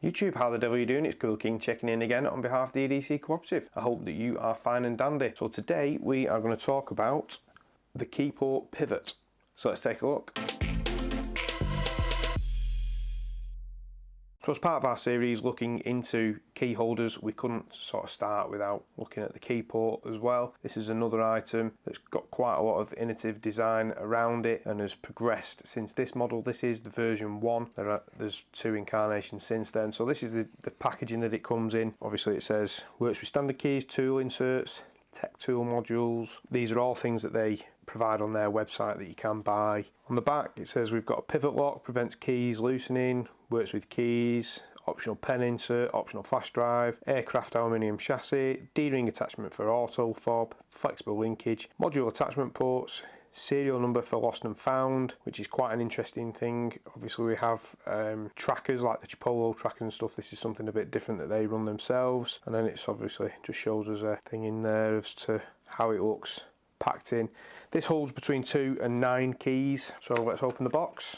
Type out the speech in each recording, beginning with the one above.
YouTube, how the devil are you doing? It's Cool King checking in again on behalf of the EDC Cooperative. I hope that you are fine and dandy. So today we are going to talk about the Keyport Pivot. So let's take a look. So as part of our series looking into key holders, we couldn't sort of start without looking at the Keyport as well. This is another item that's got quite a lot of innovative design around it and has progressed since this model. This is the version 1. There's 2 incarnations since then. So this is the packaging that it comes in. Obviously it says works with standard keys, tool inserts, tech tool modules. These are all things that they provide on their website that you can buy. On the back it says we've got a pivot lock, prevents keys loosening, works with keys, optional pen insert, optional flash drive, aircraft aluminium chassis, D-ring attachment for auto fob, flexible linkage, module attachment ports, serial number for lost and found, which is quite an interesting thing. Obviously we have trackers like the Chipolo tracker and stuff. This is something a bit different that they run themselves, and then it's obviously just shows us a thing in there as to how it looks packed in. This holds between 2 and 9 keys, so let's open the box.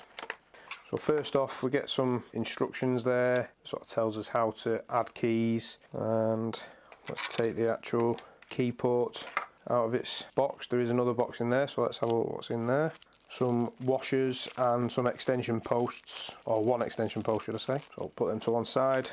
So first off we get some instructions there, it sort of tells us how to add keys, and let's take the actual Keyport out of its box. There is another box in there, so let's have a look what's in there. Some washers and some extension posts, or one extension post should I say. So I'll put them to one side.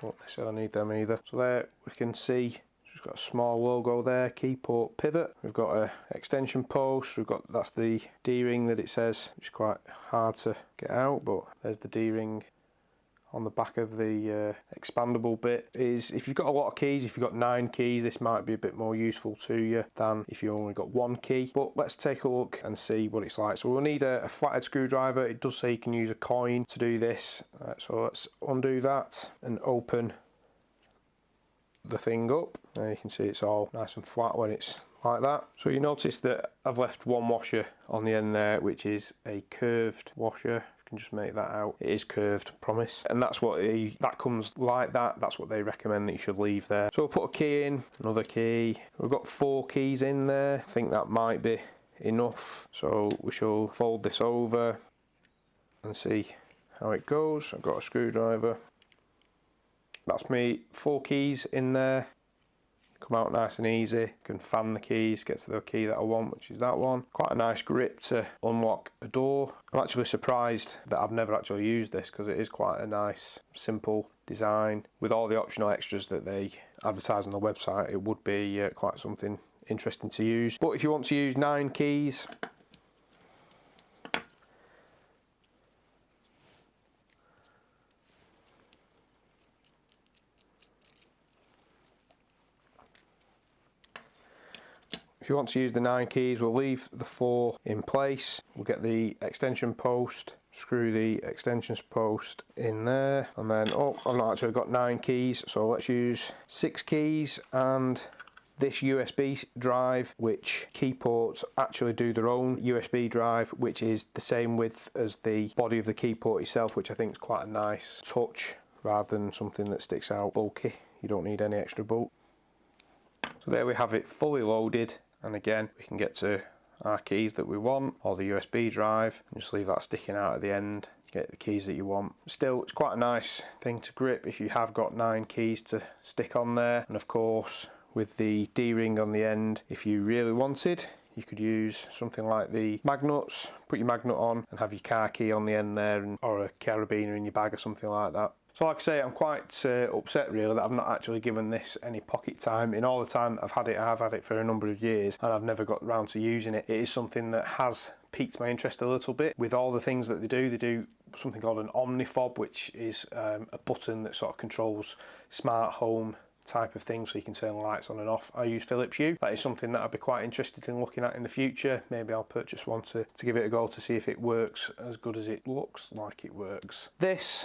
Won't necessarily need them either. So there we can see it's got a small logo there, Keyport Pivot. We've got a extension post, that's the D-ring that it says, which is quite hard to get out, but there's the D-ring on the back of the expandable bit. Is if you've got a lot of keys, if you've got 9 keys, this might be a bit more useful to you than if you only got 1 key. But let's take a look and see what it's like. So we'll need a flathead screwdriver. It does say you can use a coin to do this. So let's undo that and open the thing up. Now you can see it's all nice and flat when it's like that. So you notice that I've left one washer on the end there, which is a curved washer. Can just make that out. It is curved, promise. And that's what that comes like that. That's what they recommend that you should leave there. So we'll put a key in, another key. We've got 4 keys in there. I think that might be enough. So we shall fold this over and see how it goes. I've got a screwdriver. That's me, 4 keys in there. Come out nice and easy. Can fan the keys, get to the key that I want, which is that one. Quite a nice grip to unlock a door. I'm actually surprised that I've never actually used this because it is quite a nice, simple design. With all the optional extras that they advertise on the website, it would be quite something interesting to use. But if you want to use 9 keys, if you want to use the 9 keys, we'll leave the 4 in place. We'll get the extension post, screw the extensions post in there, and then, oh, I've not actually got 9 keys, so let's use 6 keys and this USB drive, which Keyport actually do their own USB drive, which is the same width as the body of the Keyport itself, which I think is quite a nice touch rather than something that sticks out bulky. You don't need any extra bulk. So there we have it fully loaded. And again, we can get to our keys that we want, or the USB drive, and just leave that sticking out at the end, get the keys that you want. Still, it's quite a nice thing to grip if you have got 9 keys to stick on there. And of course, with the D-ring on the end, if you really wanted, you could use something like the magnets, put your magnet on and have your car key on the end there, or a carabiner in your bag or something like that. So like I say, I'm quite upset really that I've not actually given this any pocket time. In all the time that I've had it for a number of years, and I've never got round to using it. It is something that has piqued my interest a little bit. With all the things that they do something called an omnifob, which is a button that sort of controls smart home type of thing, so you can turn lights on and off. I use Philips Hue. That is something that I'd be quite interested in looking at in the future. Maybe I'll purchase one to give it a go to see if it works as good as it looks like it works. This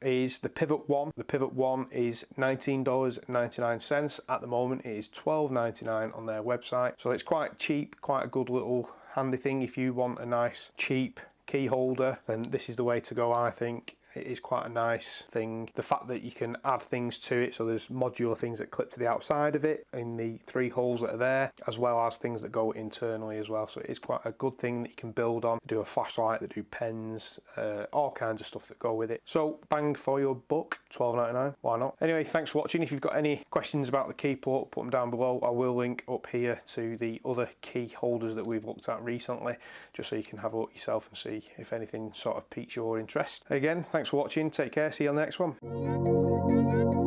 is the Pivot 1. The Pivot 1 is $19.99. At the moment it is $12.99 on their website. So it's quite cheap, quite a good little handy thing if you want a nice cheap key holder, then this is the way to go, I think. It is quite a nice thing. The fact that you can add things to it, so there's modular things that clip to the outside of it in the 3 holes that are there, as well as things that go internally as well. So it is quite a good thing that you can build on. They do a flashlight, they do pens, all kinds of stuff that go with it. So bang for your buck, $12.99, why not? Anyway, thanks for watching. If you've got any questions about the Keyport, put them down below. I will link up here to the other key holders that we've looked at recently, just so you can have a look yourself and see if anything sort of piques your interest. Again, thanks for watching, take care, see you on the next one.